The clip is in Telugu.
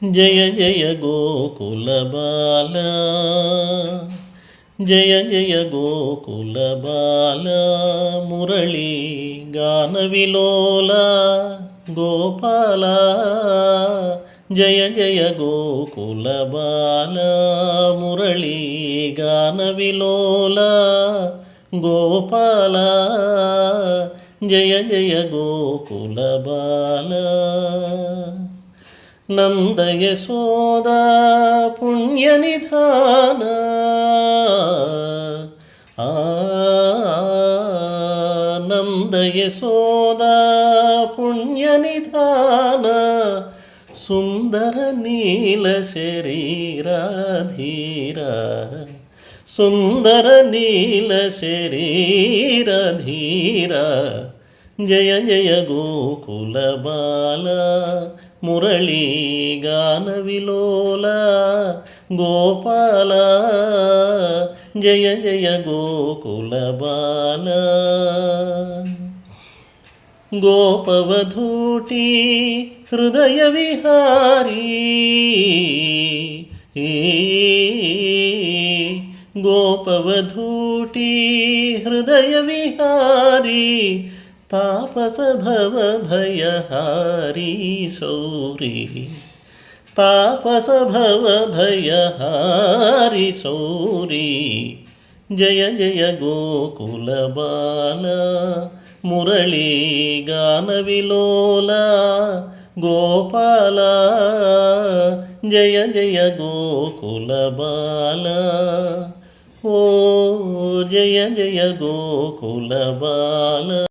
జయ జయ గోకుల బాల, జయ జయ గోకుల బాల, మురళీ గాన విలోల గోపాల. జయ జయ గోకుల బాల, మురళీ గాన విలోల గోపాల. జయ జయ గోకుల బాల. నంద యశోద పుణ్య నిధాన, నంద యశోద పుణ్య నిధాన, సుందర నీల శరీరాధీర, సుందర నీల శరీరధీర. జయ జయ గోకుల బాల, మురళీ గాన విలోల గోపాల. జయ జయ గోకుల బాల. గోపవధూటి హృదయ విహారీ, గోపవధూటి హృదయ విహారీ, తాపస భవ భయహారీ శౌరీ, తాపస భవ భయహారీ శౌరీ. జయ జయ గోకుల బాల, మురళీ గాన విలోల గోపాల. జయ జయ గోకుల బాల. ఓ జయ జయ గోకుల బాల.